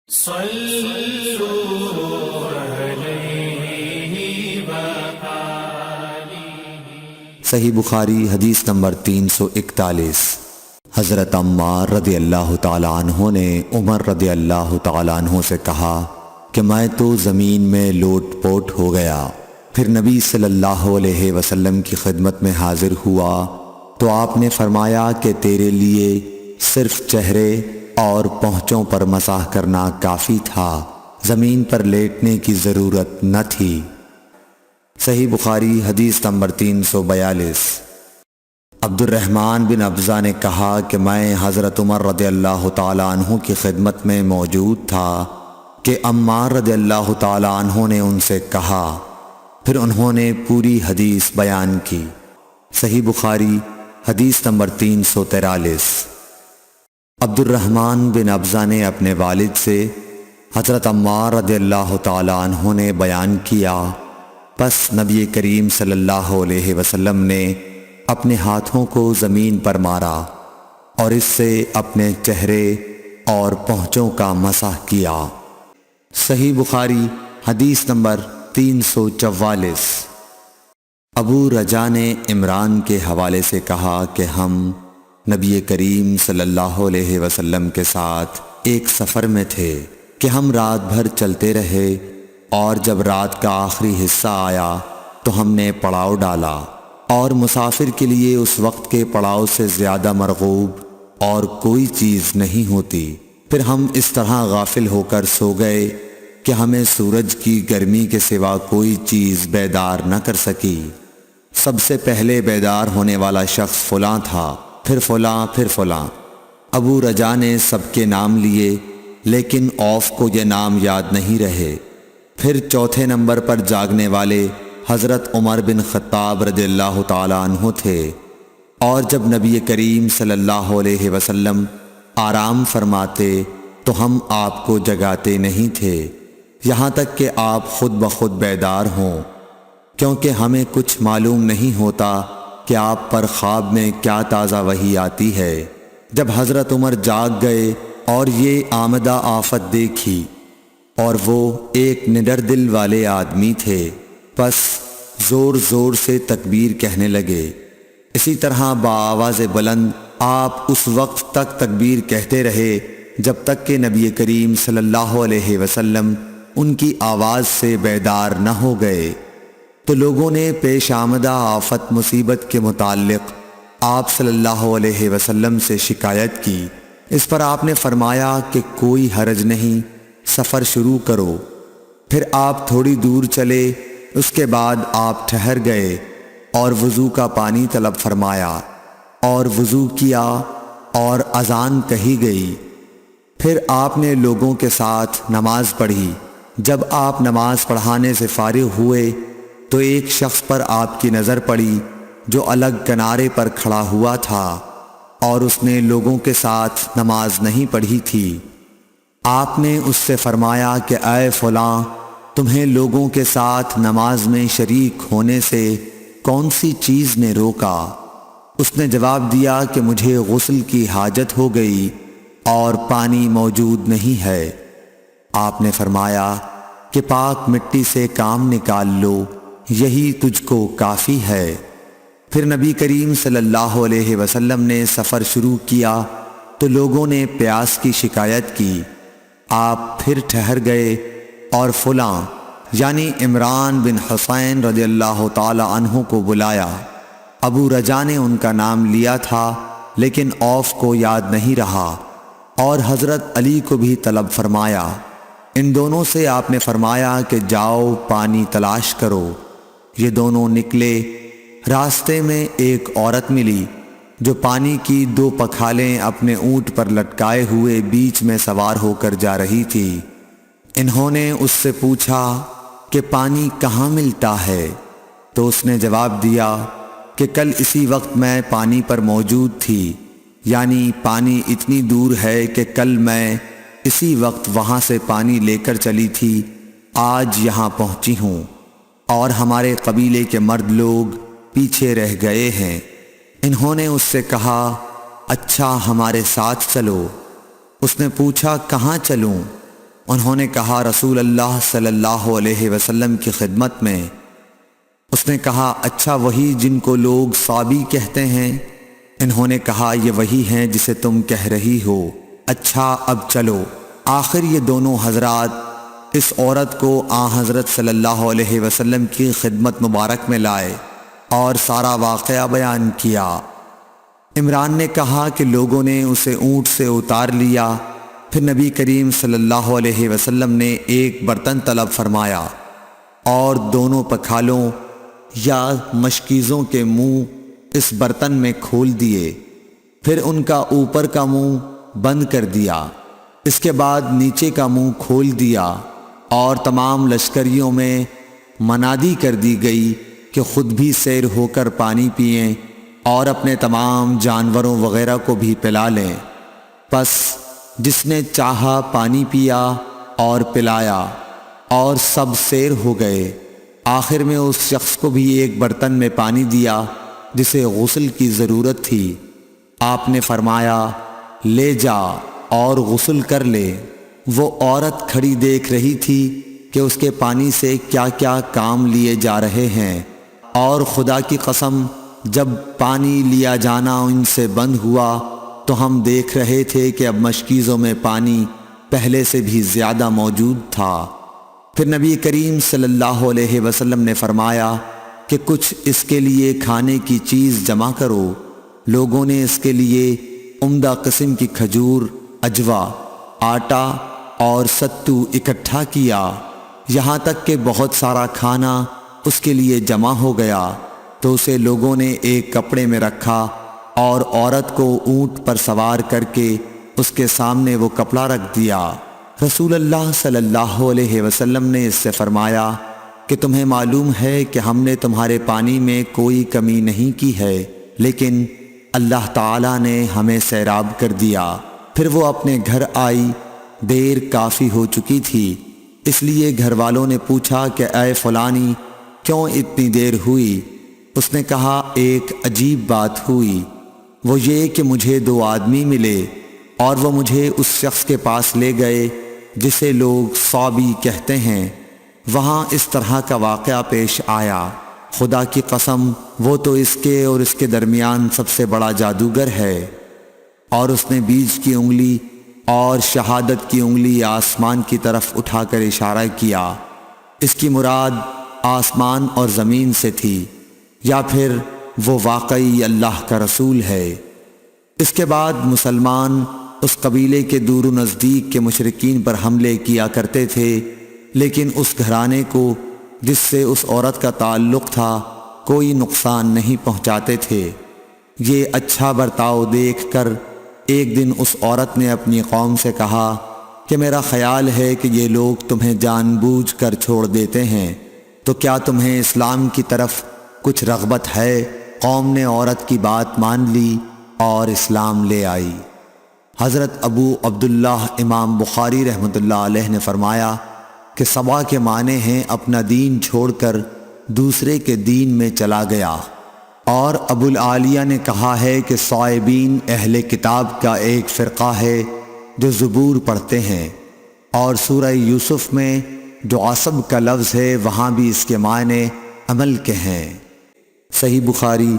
صلوا علیہ وآلہ۔ صحیح بخاری حدیث نمبر 341۔ حضرت عمار رضی اللہ تعالیٰ عنہ نے عمر رضی اللہ تعالیٰ عنہ سے کہا کہ میں تو زمین میں لوٹ پوٹ ہو گیا۔ پھر نبی صلی اللہ علیہ وسلم کی خدمت میں حاضر ہوا تو آپ نے فرمایا کہ تیرے لیے صرف چہرے اور پونچھوں پر مسح کرنا کافی تھا، زمین پر لیٹنے کی ضرورت نہ تھی۔ صحیح بخاری حدیث نمبر 342۔ عبد الرحمن بن ابزہ نے کہا کہ میں حضرت عمر رضی اللہ تعالیٰ عنہ کی خدمت میں موجود تھا کہ عمار رضی اللہ تعالیٰ عنہ نے ان سے کہا، پھر انہوں نے پوری حدیث بیان کی۔ صحیح بخاری حدیث نمبر 343۔ عبد الرحمن بن ابزہ نے اپنے والد سے حضرت عمار رضی اللہ تعالیٰ عنہ نے بیان کیا، پس نبی کریم صلی اللہ علیہ وسلم نے اپنے ہاتھوں کو زمین پر مارا اور اس سے اپنے چہرے اور پونچھوں کا مسح کیا۔ صحیح بخاری حدیث نمبر 344۔ ابو رجا نے عمران کے حوالے سے کہا کہ ہم نبی کریم صلی اللہ علیہ وسلم کے ساتھ ایک سفر میں تھے کہ ہم رات بھر چلتے رہے، اور جب رات کا آخری حصہ آیا تو ہم نے پڑاؤ ڈالا، اور مسافر کے لیے اس وقت کے پڑاؤ سے زیادہ مرغوب اور کوئی چیز نہیں ہوتی۔ پھر ہم اس طرح غافل ہو کر سو گئے کہ ہمیں سورج کی گرمی کے سوا کوئی چیز بیدار نہ کر سکی۔ سب سے پہلے بیدار ہونے والا شخص فلاں تھا، پھر فلاں، پھر فلاں۔ ابو رجا نے سب کے نام لیے، لیکن اوف کو یہ نام یاد نہیں رہے۔ پھر چوتھے نمبر پر جاگنے والے حضرت عمر بن خطاب رضی اللہ تعالیٰ عنہ تھے، اور جب نبی کریم صلی اللہ علیہ وسلم آرام فرماتے تو ہم آپ کو جگاتے نہیں تھے، یہاں تک کہ آپ خود بخود بیدار ہوں، کیونکہ ہمیں کچھ معلوم نہیں ہوتا کہ آپ پر خواب میں کیا تازہ وحی آتی ہے۔ جب حضرت عمر جاگ گئے اور یہ آمدہ آفت دیکھی، اور وہ ایک نڈر دل والے آدمی تھے، پس زور زور سے تکبیر کہنے لگے۔ اسی طرح بآواز بلند آپ اس وقت تک تکبیر کہتے رہے جب تک کہ نبی کریم صلی اللہ علیہ وسلم ان کی آواز سے بیدار نہ ہو گئے۔ تو لوگوں نے پیش آمدہ آفت مصیبت کے متعلق آپ صلی اللہ علیہ وسلم سے شکایت کی۔ اس پر آپ نے فرمایا کہ کوئی حرج نہیں، سفر شروع کرو۔ پھر آپ تھوڑی دور چلے، اس کے بعد آپ ٹھہر گئے اور وضو کا پانی طلب فرمایا، اور وضو کیا اور اذان کہی گئی۔ پھر آپ نے لوگوں کے ساتھ نماز پڑھی۔ جب آپ نماز پڑھانے سے فارغ ہوئے تو ایک شخص پر آپ کی نظر پڑی جو الگ کنارے پر کھڑا ہوا تھا، اور اس نے لوگوں کے ساتھ نماز نہیں پڑھی تھی۔ آپ نے اس سے فرمایا کہ اے فلاں، تمہیں لوگوں کے ساتھ نماز میں شریک ہونے سے کون سی چیز نے روکا؟ اس نے جواب دیا کہ مجھے غسل کی حاجت ہو گئی اور پانی موجود نہیں ہے۔ آپ نے فرمایا کہ پاک مٹی سے کام نکال لو، یہی تجھ کو کافی ہے۔ پھر نبی کریم صلی اللہ علیہ وسلم نے سفر شروع کیا تو لوگوں نے پیاس کی شکایت کی۔ آپ پھر ٹھہر گئے اور فلاں یعنی عمران بن حسین رضی اللہ تعالی عنہ کو بلایا۔ ابو رجا نے ان کا نام لیا تھا، لیکن اوف کو یاد نہیں رہا، اور حضرت علی کو بھی طلب فرمایا۔ ان دونوں سے آپ نے فرمایا کہ جاؤ پانی تلاش کرو۔ یہ دونوں نکلے۔ راستے میں ایک عورت ملی جو پانی کی 2 پکھالیں اپنے اونٹ پر لٹکائے ہوئے بیچ میں سوار ہو کر جا رہی تھی۔ انہوں نے اس سے پوچھا کہ پانی کہاں ملتا ہے؟ تو اس نے جواب دیا کہ کل اسی وقت میں پانی پر موجود تھی، یعنی پانی اتنی دور ہے کہ کل میں اسی وقت وہاں سے پانی لے کر چلی تھی، آج یہاں پہنچی ہوں، اور ہمارے قبیلے کے مرد لوگ پیچھے رہ گئے ہیں۔ انہوں نے اس سے کہا، اچھا ہمارے ساتھ چلو۔ اس نے پوچھا کہاں چلوں؟ انہوں نے کہا رسول اللہ صلی اللہ علیہ وسلم کی خدمت میں۔ اس نے کہا اچھا وہی جن کو لوگ صابی کہتے ہیں؟ انہوں نے کہا یہ وہی ہیں جسے تم کہہ رہی ہو۔ اچھا اب چلو۔ آخر یہ دونوں حضرات اس عورت کو حضرت صلی اللہ علیہ وسلم کی خدمت مبارک میں لائے اور سارا واقعہ بیان کیا۔ عمران نے کہا کہ لوگوں نے اسے اونٹ سے اتار لیا، پھر نبی کریم صلی اللہ علیہ وسلم نے ایک برتن طلب فرمایا اور دونوں پکھالوں یا مشکیزوں کے منہ اس برتن میں کھول دیے، پھر ان کا اوپر کا منہ بند کر دیا، اس کے بعد نیچے کا منہ کھول دیا، اور تمام لشکریوں میں منادی کر دی گئی کہ خود بھی سیر ہو کر پانی پئیں اور اپنے تمام جانوروں وغیرہ کو بھی پلا لیں۔ پس جس نے چاہا پانی پیا اور پلایا اور سب سیر ہو گئے۔ آخر میں اس شخص کو بھی ایک برتن میں پانی دیا جسے غسل کی ضرورت تھی۔ آپ نے فرمایا لے جا اور غسل کر لے۔ وہ عورت کھڑی دیکھ رہی تھی کہ اس کے پانی سے کیا کیا کام لیے جا رہے ہیں، اور خدا کی قسم جب پانی لیا جانا ان سے بند ہوا تو ہم دیکھ رہے تھے کہ اب مشکیزوں میں پانی پہلے سے بھی زیادہ موجود تھا۔ پھر نبی کریم صلی اللہ علیہ وسلم نے فرمایا کہ کچھ اس کے لیے کھانے کی چیز جمع کرو۔ لوگوں نے اس کے لیے عمدہ قسم کی کھجور، اجوا، آٹا اور ستو اکٹھا کیا، یہاں تک کہ بہت سارا کھانا اس کے لیے جمع ہو گیا، تو اسے لوگوں نے ایک کپڑے میں رکھا اور عورت کو اونٹ پر سوار کر کے اس کے سامنے وہ کپڑا رکھ دیا۔ رسول اللہ صلی اللہ علیہ وسلم نے اس سے فرمایا کہ تمہیں معلوم ہے کہ ہم نے تمہارے پانی میں کوئی کمی نہیں کی ہے، لیکن اللہ تعالیٰ نے ہمیں سیراب کر دیا۔ پھر وہ اپنے گھر آئی، دیر کافی ہو چکی تھی، اس لیے گھر والوں نے پوچھا کہ اے فلانی کیوں اتنی دیر ہوئی؟ اس نے کہا ایک عجیب بات ہوئی، وہ یہ کہ مجھے 2 آدمی ملے اور وہ مجھے اس شخص کے پاس لے گئے جسے لوگ صابی کہتے ہیں۔ وہاں اس طرح کا واقعہ پیش آیا۔ خدا کی قسم وہ تو اس کے اور اس کے درمیان سب سے بڑا جادوگر ہے۔ اور اس نے بیچ کی انگلی اور شہادت کی انگلی آسمان کی طرف اٹھا کر اشارہ کیا۔ اس کی مراد آسمان اور زمین سے تھی، یا پھر وہ واقعی اللہ کا رسول ہے۔ اس کے بعد مسلمان اس قبیلے کے دور و نزدیک کے مشرکین پر حملے کیا کرتے تھے، لیکن اس گھرانے کو جس سے اس عورت کا تعلق تھا کوئی نقصان نہیں پہنچاتے تھے۔ یہ اچھا برتاؤ دیکھ کر ایک دن اس عورت نے اپنی قوم سے کہا کہ میرا خیال ہے کہ یہ لوگ تمہیں جان بوجھ کر چھوڑ دیتے ہیں، تو کیا تمہیں اسلام کی طرف کچھ رغبت ہے؟ قوم نے عورت کی بات مان لی اور اسلام لے آئی۔ حضرت ابو عبداللہ امام بخاری رحمۃ اللہ علیہ نے فرمایا کہ صبا کے معنی ہیں اپنا دین چھوڑ کر دوسرے کے دین میں چلا گیا، اور ابو العالیہ نے کہا ہے کہ صائبین اہل کتاب کا ایک فرقہ ہے جو زبور پڑھتے ہیں، اور سورہ یوسف میں جو عصب کا لفظ ہے وہاں بھی اس کے معنی عمل کے ہیں۔ صحیح بخاری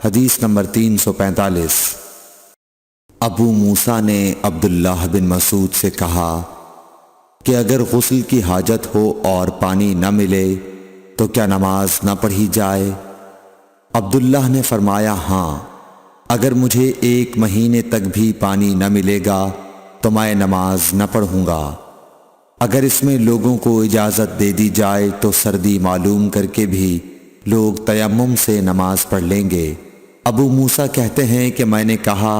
حدیث نمبر 345۔ ابو موسیٰ نے عبداللہ بن مسعود سے کہا کہ اگر غسل کی حاجت ہو اور پانی نہ ملے تو کیا نماز نہ پڑھی جائے؟ عبداللہ نے فرمایا ہاں، اگر مجھے 1 مہینے تک بھی پانی نہ ملے گا تو میں نماز نہ پڑھوں گا۔ اگر اس میں لوگوں کو اجازت دے دی جائے تو سردی معلوم کر کے بھی لوگ تیمم سے نماز پڑھ لیں گے۔ ابو موسیٰ کہتے ہیں کہ میں نے کہا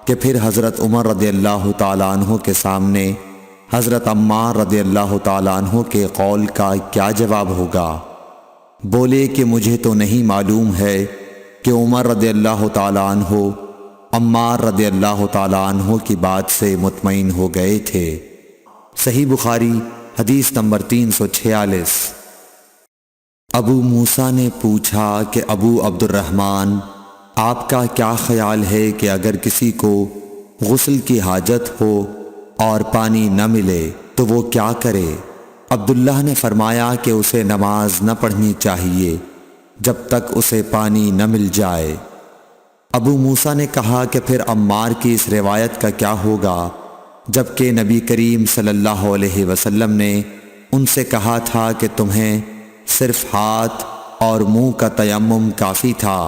کہ پھر حضرت عمر رضی اللہ تعالیٰ عنہ کے سامنے حضرت عمار رضی اللہ تعالیٰ عنہ کے قول کا کیا جواب ہوگا؟ بولے کہ مجھے تو نہیں معلوم ہے کہ عمر رضی اللہ تعالیٰ عنہ عمار رضی اللہ تعالیٰ عنہ کی بات سے مطمئن ہو گئے تھے۔ صحیح بخاری حدیث نمبر 346۔ ابو موسیٰ نے پوچھا کہ ابو عبد الرحمن آپ کا کیا خیال ہے کہ اگر کسی کو غسل کی حاجت ہو اور پانی نہ ملے تو وہ کیا کرے؟ عبداللہ نے فرمایا کہ اسے نماز نہ پڑھنی چاہیے جب تک اسے پانی نہ مل جائے۔ ابو موسیٰ نے کہا کہ پھر عمار کی اس روایت کا کیا ہوگا جبکہ نبی کریم صلی اللہ علیہ وسلم نے ان سے کہا تھا کہ تمہیں صرف ہاتھ اور منہ کا تیمم کافی تھا۔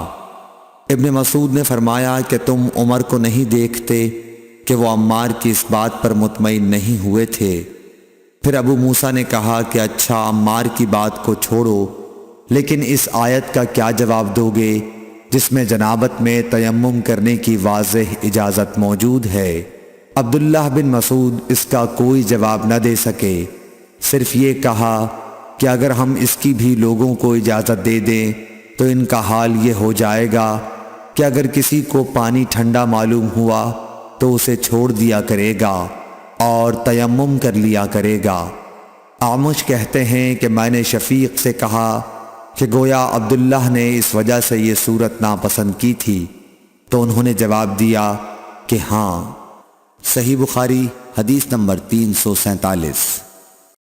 ابن مسعود نے فرمایا کہ تم عمر کو نہیں دیکھتے کہ وہ عمار کی اس بات پر مطمئن نہیں ہوئے تھے۔ پھر ابو موسیٰ نے کہا کہ اچھا عمار کی بات کو چھوڑو، لیکن اس آیت کا کیا جواب دو گے جس میں جنابت میں تیمم کرنے کی واضح اجازت موجود ہے؟ عبداللہ بن مسعود اس کا کوئی جواب نہ دے سکے، صرف یہ کہا کہ اگر ہم اس کی بھی لوگوں کو اجازت دے دیں تو ان کا حال یہ ہو جائے گا کہ اگر کسی کو پانی ٹھنڈا معلوم ہوا تو اسے چھوڑ دیا کرے گا اور تیمم کر لیا کرے گا۔ اعمش کہتے ہیں کہ میں نے شفیق سے کہا کہ گویا عبداللہ نے اس وجہ سے یہ صورت ناپسند کی تھی، تو انہوں نے جواب دیا کہ ہاں۔ صحیح بخاری حدیث نمبر 347۔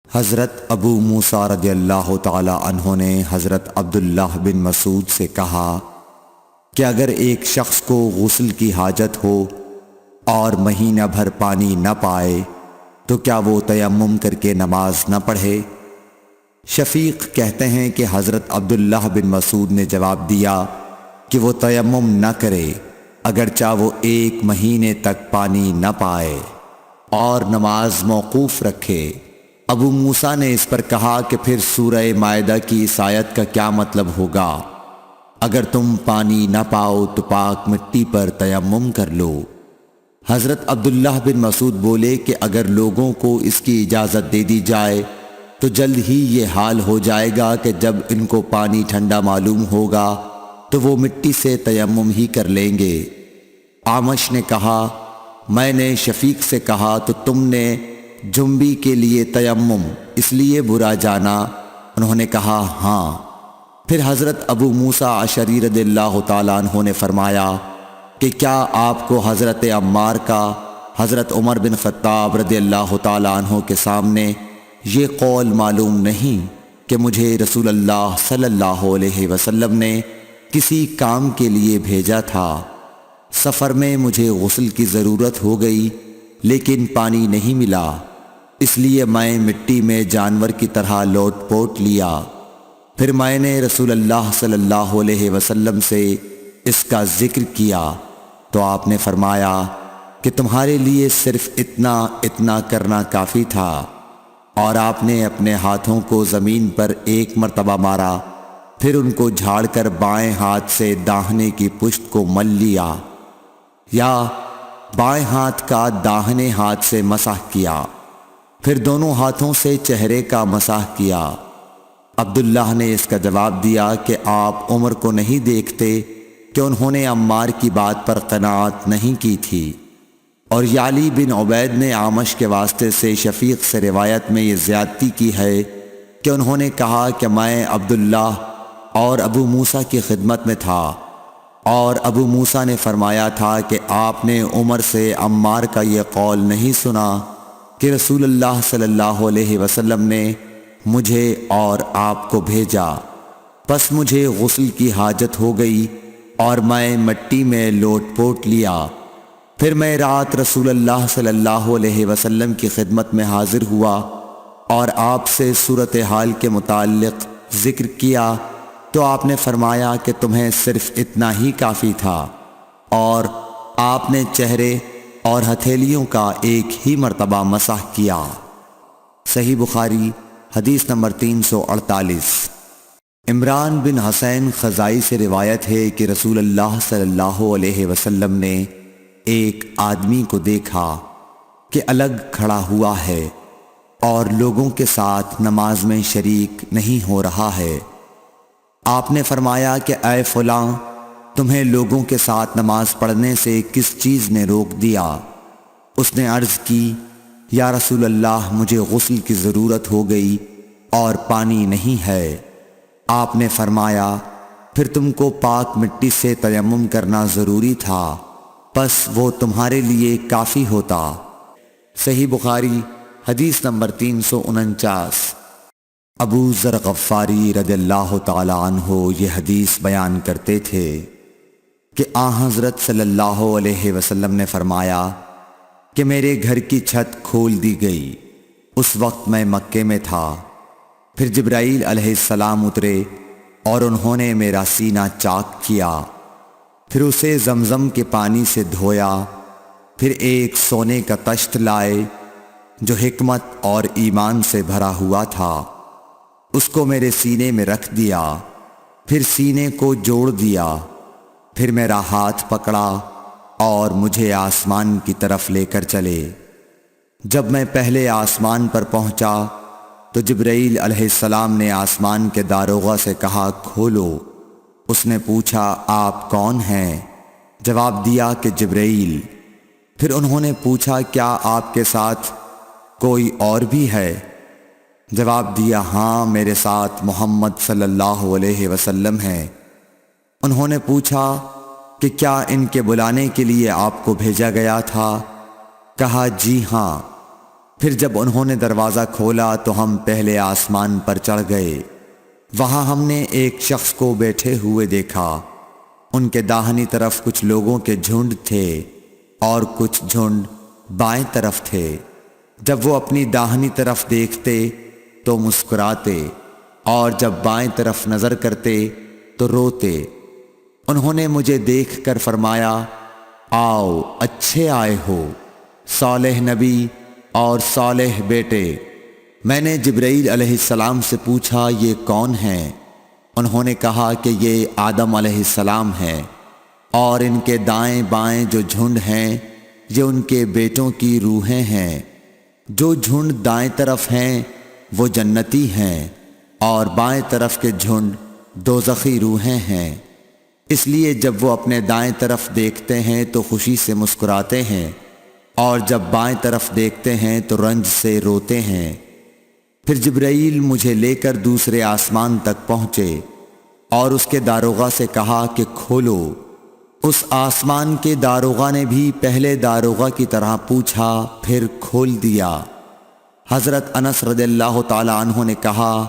حضرت ابو موسیٰ رضی اللہ تعالی عنہ نے حضرت عبداللہ بن مسعود سے کہا کہ اگر ایک شخص کو غسل کی حاجت ہو اور مہینہ بھر پانی نہ پائے تو کیا وہ تیمم کر کے نماز نہ پڑھے؟ شفیق کہتے ہیں کہ حضرت عبداللہ بن مسعود نے جواب دیا کہ وہ تیمم نہ کرے اگرچہ وہ 1 مہینے تک پانی نہ پائے اور نماز موقوف رکھے۔ ابو موسیٰ نے اس پر کہا کہ پھر سورہ مائدہ کی اس آیت کا کیا مطلب ہوگا؟ اگر تم پانی نہ پاؤ تو پاک مٹی پر تیمم کر لو۔ حضرت عبداللہ بن مسعود بولے کہ اگر لوگوں کو اس کی اجازت دے دی جائے تو جلد ہی یہ حال ہو جائے گا کہ جب ان کو پانی ٹھنڈا معلوم ہوگا تو وہ مٹی سے تیمم ہی کر لیں گے۔ اعمش نے کہا میں نے شفیق سے کہا تو تم نے جنبی کے لیے تیمم اس لیے برا جانا؟ انہوں نے کہا ہاں۔ پھر حضرت ابو موسیٰ اشعری رضی اللہ تعالیٰ عنہ نے فرمایا کہ کیا آپ کو حضرت عمار کا حضرت عمر بن خطاب رضی اللہ تعالیٰ عنہ کے سامنے یہ قول معلوم نہیں کہ مجھے رسول اللہ صلی اللہ علیہ وسلم نے کسی کام کے لیے بھیجا تھا، سفر میں مجھے غسل کی ضرورت ہو گئی لیکن پانی نہیں ملا، اس لیے میں مٹی میں جانور کی طرح لوٹ پوٹ لیا۔ پھر میں نے رسول اللہ صلی اللہ علیہ وسلم سے اس کا ذکر کیا تو آپ نے فرمایا کہ تمہارے لیے صرف اتنا کرنا کافی تھا، اور آپ نے اپنے ہاتھوں کو زمین پر 1 مرتبہ مارا، پھر ان کو جھاڑ کر بائیں ہاتھ سے داہنے کی پشت کو مل لیا، یا بائیں ہاتھ کا داہنے ہاتھ سے مسح کیا، پھر دونوں ہاتھوں سے چہرے کا مسح کیا۔ عبداللہ نے اس کا جواب دیا کہ آپ عمر کو نہیں دیکھتے کہ انہوں نے عمار کی بات پر قناعت نہیں کی تھی؟ اور یعلی بن عبید نے اعمش کے واسطے سے شفیق سے روایت میں یہ زیادتی کی ہے کہ انہوں نے کہا کہ میں عبداللہ اور ابو موسیٰ کی خدمت میں تھا، اور ابو موسیٰ نے فرمایا تھا کہ آپ نے عمر سے عمار کا یہ قول نہیں سنا کہ رسول اللہ صلی اللہ علیہ وسلم نے مجھے اور آپ کو بھیجا، پس مجھے غسل کی حاجت ہو گئی اور میں مٹی میں لوٹ پوٹ لیا، پھر میں رات رسول اللہ صلی اللہ علیہ وسلم کی خدمت میں حاضر ہوا اور آپ سے صورتحال کے متعلق ذکر کیا تو آپ نے فرمایا کہ تمہیں صرف اتنا ہی کافی تھا، اور آپ نے چہرے اور ہتھیلیوں کا 1 ہی مرتبہ مسح کیا۔ صحیح بخاری حدیث نمبر 348۔ عمران بن حسین خزائی سے روایت ہے کہ رسول اللہ صلی اللہ علیہ وسلم نے ایک آدمی کو دیکھا کہ الگ کھڑا ہوا ہے اور لوگوں کے ساتھ نماز میں شریک نہیں ہو رہا ہے۔ آپ نے فرمایا کہ اے فلاں، تمہیں لوگوں کے ساتھ نماز پڑھنے سے کس چیز نے روک دیا؟ اس نے عرض کی یا رسول اللہ، مجھے غسل کی ضرورت ہو گئی اور پانی نہیں ہے۔ آپ نے فرمایا پھر تم کو پاک مٹی سے تیمم کرنا ضروری تھا، پس وہ تمہارے لیے کافی ہوتا۔ صحیح بخاری حدیث نمبر 349۔ ابو ذر غفاری رضی اللہ تعالی عنہ یہ حدیث بیان کرتے تھے کہ آن حضرت صلی اللہ علیہ وسلم نے فرمایا کہ میرے گھر کی چھت کھول دی گئی۔ اس وقت میں مکے میں تھا۔ پھر جبرائیل علیہ السلام اترے اور انہوں نے میرا سینہ چاک کیا، پھر اسے زمزم کے پانی سے دھویا، پھر ایک سونے کا تشت لائے جو حکمت اور ایمان سے بھرا ہوا تھا، اس کو میرے سینے میں رکھ دیا، پھر سینے کو جوڑ دیا، پھر میرا ہاتھ پکڑا اور مجھے آسمان کی طرف لے کر چلے۔ جب میں پہلے آسمان پر پہنچا تو جبرائیل علیہ السلام نے آسمان کے داروغہ سے کہا کھولو۔ اس نے پوچھا آپ کون ہیں؟ جواب دیا کہ جبرائیل۔ پھر انہوں نے پوچھا کیا آپ کے ساتھ کوئی اور بھی ہے؟ جواب دیا ہاں، میرے ساتھ محمد صلی اللہ علیہ وسلم ہیں۔ انہوں نے پوچھا کہ کیا ان کے بلانے کے لیے آپ کو بھیجا گیا تھا؟ کہا جی ہاں۔ پھر جب انہوں نے دروازہ کھولا تو ہم پہلے آسمان پر چڑھ گئے۔ وہاں ہم نے ایک شخص کو بیٹھے ہوئے دیکھا۔ ان کے داہنی طرف کچھ لوگوں کے جھنڈ تھے اور کچھ جھنڈ بائیں طرف تھے۔ جب وہ اپنی داہنی طرف دیکھتے تو مسکراتے اور جب بائیں طرف نظر کرتے تو روتے۔ انہوں نے مجھے دیکھ کر فرمایا آؤ اچھے آئے ہو، صالح نبی اور صالح بیٹے۔ میں نے جبرائیل علیہ السلام سے پوچھا یہ کون ہیں؟ انہوں نے کہا کہ یہ آدم علیہ السلام ہیں، اور ان کے دائیں بائیں جو جھنڈ ہیں یہ ان کے بیٹوں کی روحیں ہیں۔ جو جھنڈ دائیں طرف ہیں وہ جنتی ہیں، اور بائیں طرف کے جھنڈ دوزخی روحیں ہیں۔ اس لیے جب وہ اپنے دائیں طرف دیکھتے ہیں تو خوشی سے مسکراتے ہیں، اور جب بائیں طرف دیکھتے ہیں تو رنج سے روتے ہیں۔ پھر جبرائیل مجھے لے کر دوسرے آسمان تک پہنچے اور اس کے داروغہ سے کہا کہ کھولو۔ اس آسمان کے داروغہ نے بھی پہلے داروغہ کی طرح پوچھا، پھر کھول دیا۔ حضرت انس رضی اللہ تعالی عنہ نے کہا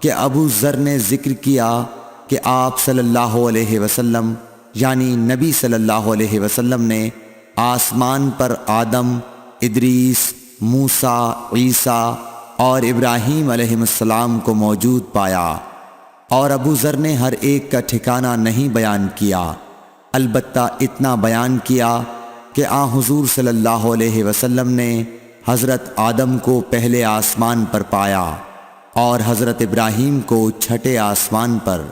کہ ابو ذر نے ذکر کیا کہ آپ صلی اللہ علیہ وسلم یعنی نبی صلی اللہ علیہ وسلم نے آسمان پر آدم، ادریس، موسیٰ، عیسیٰ اور ابراہیم علیہ السلام کو موجود پایا، اور ابو ذر نے ہر ایک کا ٹھکانہ نہیں بیان کیا، البتہ اتنا بیان کیا کہ حضور صلی اللہ علیہ وسلم نے حضرت آدم کو پہلے آسمان پر پایا اور حضرت ابراہیم کو چھٹے آسمان پر۔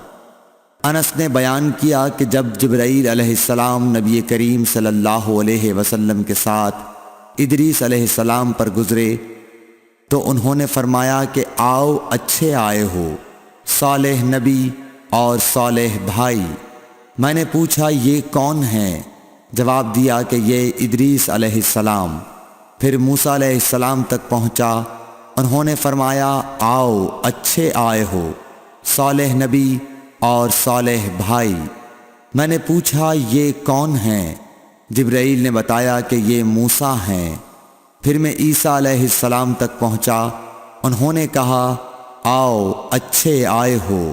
انس نے بیان کیا کہ جب جبرائیل علیہ السلام نبی کریم صلی اللہ علیہ وسلم کے ساتھ ادریس علیہ السلام پر گزرے تو انہوں نے فرمایا کہ آؤ اچھے آئے ہو، صالح نبی اور صالح بھائی۔ میں نے پوچھا یہ کون ہیں؟ جواب دیا کہ یہ ادریس علیہ السلام۔ پھر موسیٰ علیہ السلام تک پہنچا۔ انہوں نے فرمایا آؤ اچھے آئے ہو، صالح نبی اور صالح بھائی۔ میں نے پوچھا یہ کون ہیں؟ جبرائیل نے بتایا کہ یہ موسیٰ ہیں۔ پھر میں عیسیٰ علیہ السلام تک پہنچا۔ انہوں نے کہا آؤ اچھے آئے ہو،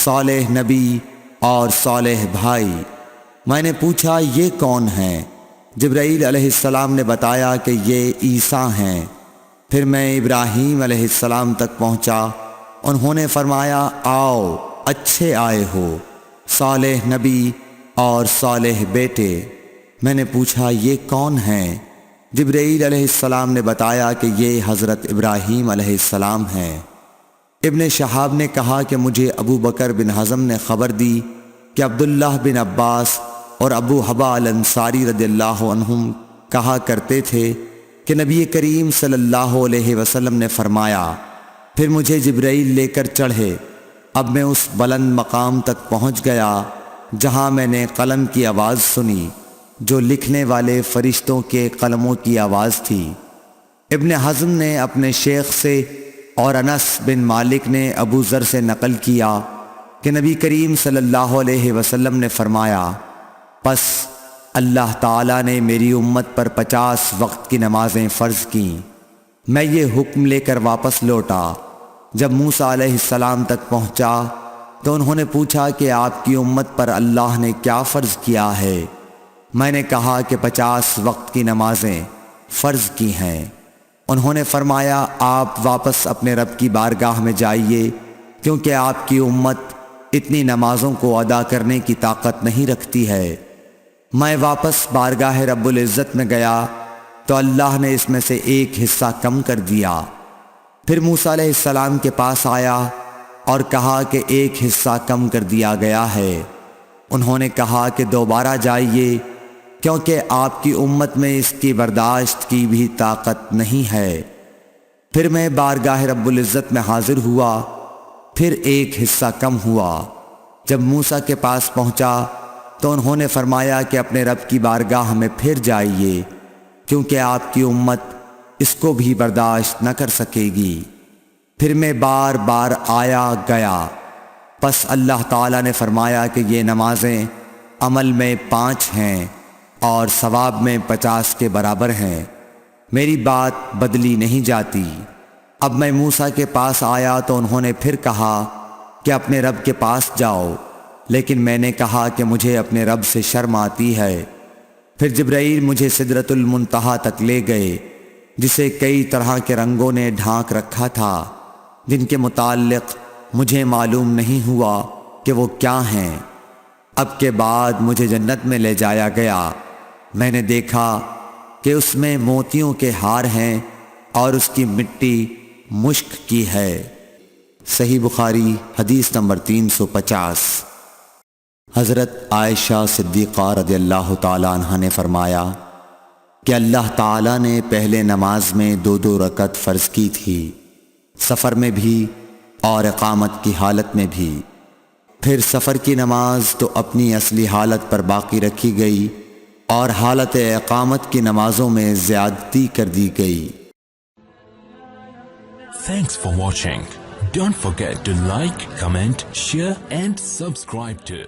صالح نبی اور صالح بھائی۔ میں نے پوچھا یہ کون ہیں؟ جبرائیل علیہ السلام نے بتایا کہ یہ عیسیٰ ہیں۔ پھر میں ابراہیم علیہ السلام تک پہنچا۔ انہوں نے فرمایا آؤ اچھے آئے ہو، صالح نبی اور صالح بیٹے۔ میں نے پوچھا یہ کون ہیں؟ جبرائیل علیہ السلام نے بتایا کہ یہ حضرت ابراہیم علیہ السلام ہیں۔ ابن شہاب نے کہا کہ مجھے ابو بکر بن حزم نے خبر دی کہ عبداللہ بن عباس اور ابو حبا الانصاری رضی اللہ عنہم کہا کرتے تھے کہ نبی کریم صلی اللہ علیہ وسلم نے فرمایا، پھر مجھے جبرائیل لے کر چڑھے۔ اب میں اس بلند مقام تک پہنچ گیا جہاں میں نے قلم کی آواز سنی جو لکھنے والے فرشتوں کے قلموں کی آواز تھی۔ ابن حزم نے اپنے شیخ سے اور انس بن مالک نے ابو ذر سے نقل کیا کہ نبی کریم صلی اللہ علیہ وسلم نے فرمایا، پس اللہ تعالیٰ نے میری امت پر 50 وقت کی نمازیں فرض کیں، میں یہ حکم لے کر واپس لوٹا۔ جب موسیٰ علیہ السلام تک پہنچا تو انہوں نے پوچھا کہ آپ کی امت پر اللہ نے کیا فرض کیا ہے؟ میں نے کہا کہ 50 وقت کی نمازیں فرض کی ہیں۔ انہوں نے فرمایا آپ واپس اپنے رب کی بارگاہ میں جائیے، کیونکہ آپ کی امت اتنی نمازوں کو ادا کرنے کی طاقت نہیں رکھتی ہے۔ میں واپس بارگاہ رب العزت میں گیا تو اللہ نے اس میں سے ایک حصہ کم کر دیا۔ پھر موسیٰ علیہ السلام کے پاس آیا اور کہا کہ ایک حصہ کم کر دیا گیا ہے۔ انہوں نے کہا کہ دوبارہ جائیے، کیونکہ آپ کی امت میں اس کی برداشت کی بھی طاقت نہیں ہے۔ پھر میں بارگاہ رب العزت میں حاضر ہوا، پھر ایک حصہ کم ہوا۔ جب موسیٰ کے پاس پہنچا تو انہوں نے فرمایا کہ اپنے رب کی بارگاہ میں پھر جائیے، کیونکہ آپ کی امت اس کو بھی برداشت نہ کر سکے گی۔ پھر میں بار بار آیا گیا، پس اللہ تعالیٰ نے فرمایا کہ یہ نمازیں عمل میں 5 ہیں اور ثواب میں 50 کے برابر ہیں، میری بات بدلی نہیں جاتی۔ اب میں موسیٰ کے پاس آیا تو انہوں نے پھر کہا کہ اپنے رب کے پاس جاؤ، لیکن میں نے کہا کہ مجھے اپنے رب سے شرم آتی ہے۔ پھر جبرائیل مجھے سدرۃ المنتہا تک لے گئے، جسے کئی طرح کے رنگوں نے ڈھانک رکھا تھا، جن کے متعلق مجھے معلوم نہیں ہوا کہ وہ کیا ہیں۔ اب کے بعد مجھے جنت میں لے جایا گیا۔ میں نے دیکھا کہ اس میں موتیوں کے ہار ہیں اور اس کی مٹی مشک کی ہے۔ صحیح بخاری حدیث نمبر 350۔ حضرت عائشہ صدیقہ رضی اللہ تعالی عنہ نے فرمایا کہ اللہ تعالیٰ نے پہلے نماز میں 2 رکعت فرض کی تھی، سفر میں بھی اور اقامت کی حالت میں بھی۔ پھر سفر کی نماز تو اپنی اصلی حالت پر باقی رکھی گئی اور حالت اقامت کی نمازوں میں زیادتی کر دی گئی۔ Thanks for watching. Don't forget to like, comment, share and subscribe to